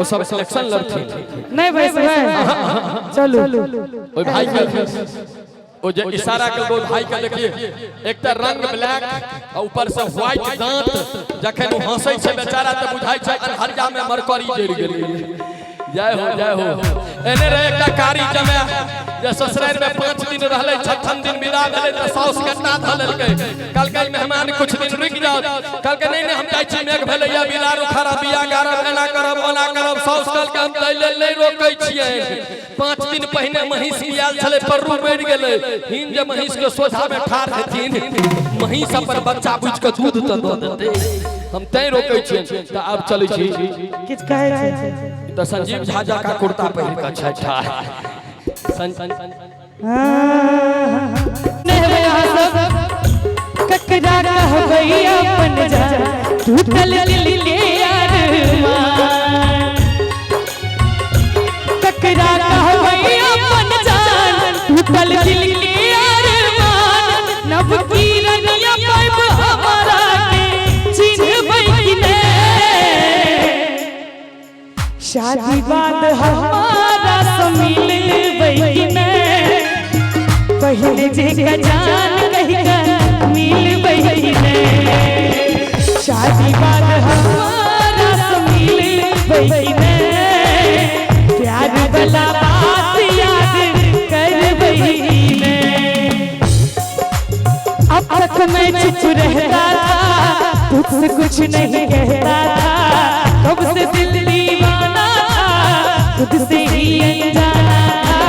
वो सब सिलेक्शन लड़ती नहीं भाई चलो ओए भाई के वो जो इशारा के वो भाई का देखिए एक तो रंग ब्लैक और ऊपर से व्हाइट दांत जखन वो हंसै छे बेचारा त बुझाई छे हरिया में मरकरी जड़ गेली। जय हो एने रे एकटा कारी जमे जे ससुराल में 5 दिन रहले 6 दिन विदा भेले त साउस कटना धललकै कल मेहमान कुछ दिन रुक जाओ कल के नहीं हम जाई छी मेघ भेले या बिलार उखारा बिया गारब एना करब ओना करब साउस कल के हम तै लेल नहीं रोकै छियै। 5 दिन पहिने महिष बियाल छले पररू बढ़ गेलै हिन जे महिष के सोझा में ठाड़ हेथिन महिष अपन बच्चा बुझ के दूध त द देतै हम तै रोकै छियै। त आब चलै छी किछ कहै छै त संजीव झाजा का कुर्ता पहिर के छै ठाड़ ककरा कहबै अपन जान टूटल दिल के अरमान ककरा कहबै अपन जान टूटल दिल के अरमान नव की रंगिया पाइब हमारा के चिन्हबै कि नहीं शादी बाद हमारा से मिलबै कि नहीं पहले जे का जान कही का मिलबै कि नहीं शादी बाद हमारा से मिलबै कि नहीं प्यार वाला बात याद करबै कि नहीं। अब तक मैं चुप रहता था तुझसे कुछ नहीं कहता था कब से दिल दीवाना था खुद से ही अनजाना था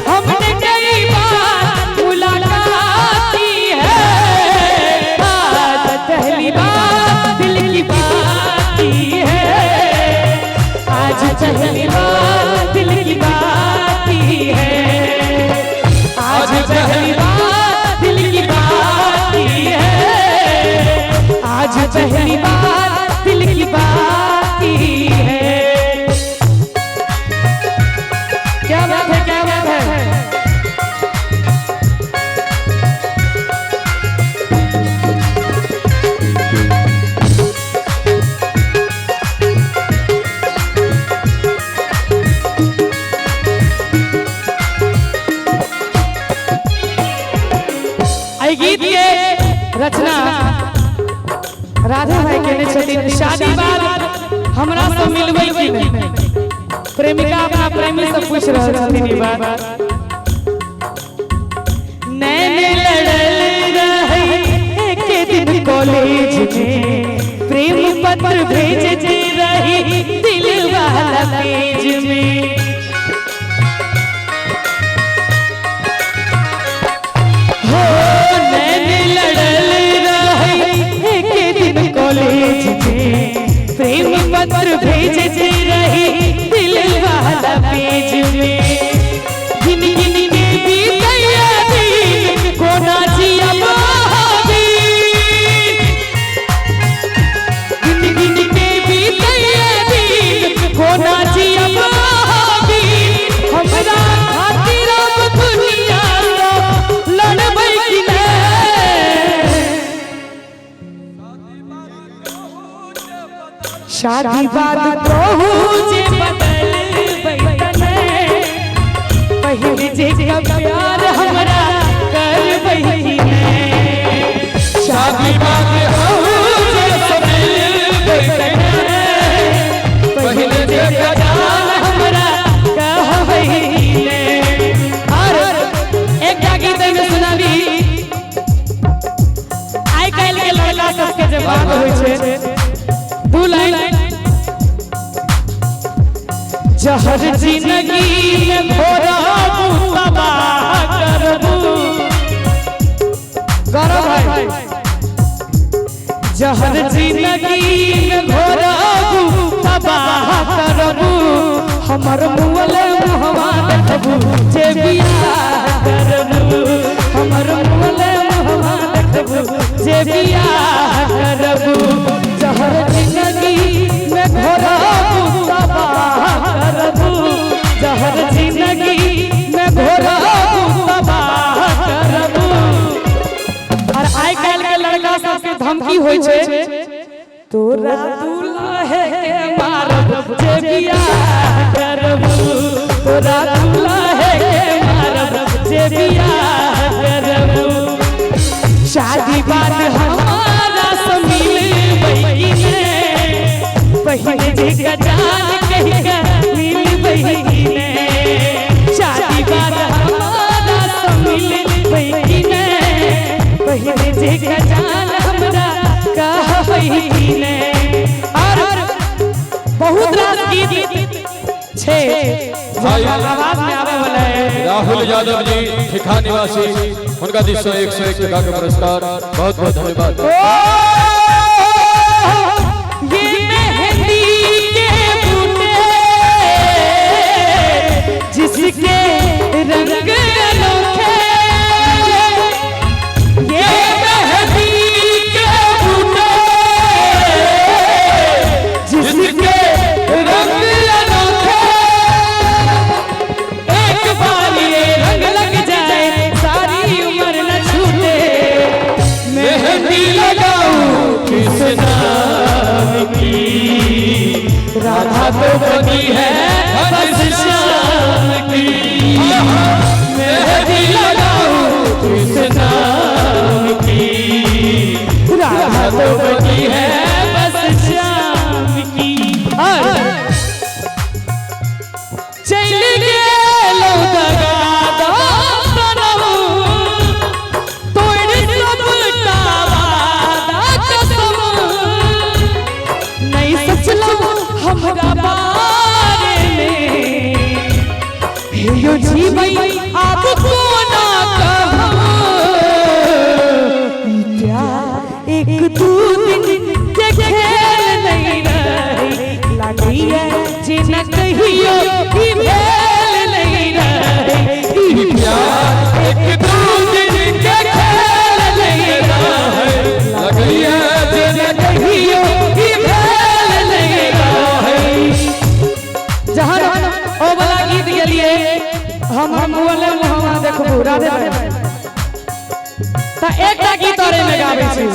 हमने कई बार मुलाकात की है आज पहली बार दिल की बात की है आज पहली बार दिल की बात की है आज पहली बार दिल की बात की है आज पहली बार दिल की बात की है। क्या बात है क्या बात है आई गीत के रचना राधा भाई के ने छथिन। शादी बाद हमरा से मिलबै कि नहीं प्रेमिका अपना प्रेमी से पूछ रहल छथिन ई बात नैन लड़ल रहे एक दिन कॉलेज में प्रेम पत्र भेजते रही दिल वाला पेज में हो नैन लड़ल रहे एक दिन कॉलेज में प्रेम पत्र भेजते रही दिल वाला पेज में गिन गिन के भी तैयारी कोना जिया गिन गिन के भी तैयारी कोना जिया हमरा खातिर अब दुनिया लड़बै कि नहीं शादी बाद कहू जे बदलबै पहले जे का प्यार हमरा करबै कि नहीं शादी बाद कहू जे बदलबै पहले जे का जान हमरा कहबै कि नहीं। और एक गीत में सुनाबी आइ काल्हि के लड़का सबके जे बात होइ छै दू लाइन जहर जिंदगी में घोराबू तबाह करबू गौरव भाई जहर जिंदगी में घोराबू तबाह करबू हमर मुअल मुहवा देखबू जे बियाह करबू हमर मुअल मुहवा देखबू जे बियाह करबू जहर जिंदगी में घोराबू तबाह करबू जहर जिंदगी में घोराबू तबाह करबू। और आइ काल्हि के लड़का सबके धमकी होइ छै तोरा दुल्हा है के मारब जे जे बियाह करबू तोरा दुल्हे के मारब जे बियाह करबू शादी बाद हमारा से मिलबै कि ने पहले जे गजान कहि के मिलबै कि ने शादी बाद हमारा से मिलबै कि ने पहले जे गजान हमरा कहबै कि ने। और बहुत रास गीत छे आवाज में आवे वाला है। राहुल यादव जी ठिका निवासी, उनका 101 टका का पुरस्कार, बहुत बहुत धन्यवाद। ये मेहंदी के बूटे जिसके रंग अनोखे, ये मेहंदी के बूटे जिसके रंग अनोखे, एक बार ये रंग लग जाए सारी उम्र न छूटे। मेहंदी लगाऊं किस नाम की, राधा तो बनी है बस श्याम की। मेहंदी लगाऊं किस नाम की, राधा तो बनी है बस श्याम की। चल गेलो दगादा सनम, तोड़ सबटा वादा कसम, नहीं सोचलो हमरा बारे में, यो जीवन आप कोना कहूं। ई प्यार एक दू दिन के खेल नहीं रहे, लागी है जे न कहियो ई भेल नहीं रहे। ई प्यार एक दू दिन के खेल नहीं रहे, लागी है जे न कहियो ई भेल नहीं रहे। जहां ओ वाला गीत गेलिए हम बोले मुहम्मद देखबू राधे भाई त एकटा गीत और में गाबै छी।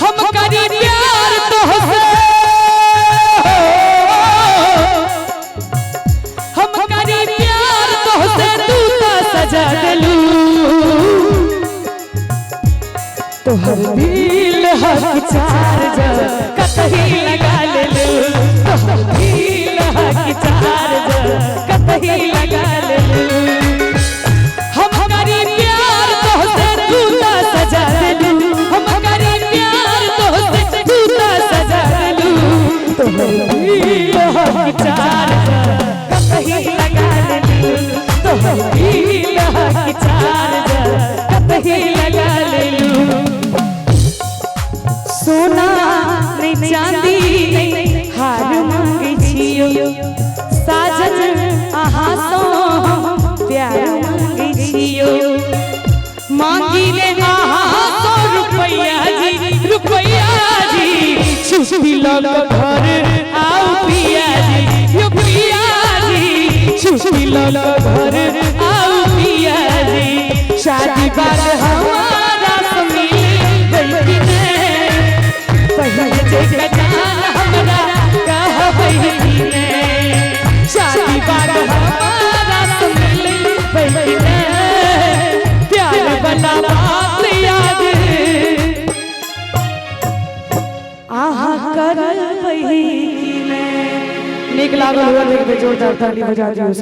हम करी प्यार तोहसे, हम करी प्यार तोहसे, तू तो सजा देलू, तोहर दिल हक चार्जर कतही लगा लेलू, तोहर दिल हक चार्जर कतही लगा लेलू। हम करी प्यार तोहसे, तू तो सजा देलू, हम करी प्यार तोहसे, तू तो सजा देलू, तोहर दिल हक चार्जर कतही लगा लेलू, तोहर दिल हक चार्जर कतही लगा लेलू। सोना नहीं चांदी नहीं हार मांगे छियो, साजन अहाँ तो प्यार मांगे छियो, मांगी ले अहाँ तो रुपैया जी, रुपैया जी, छुट्टी लो घर आओ पिया जी, यो पिया जी, छुट्टी लो घर आओ पिया जी। शादी बाद हमारा से मिलबै कि ने, पहले जे गजान हमरा कहबै कि ने, शादी बाद हमारा से मिलबै कि ने, प्यार वाला बात याद आहा करबै कि ने। नीक लागल हुआ, देखबे जोरदार ताली बजा दियो।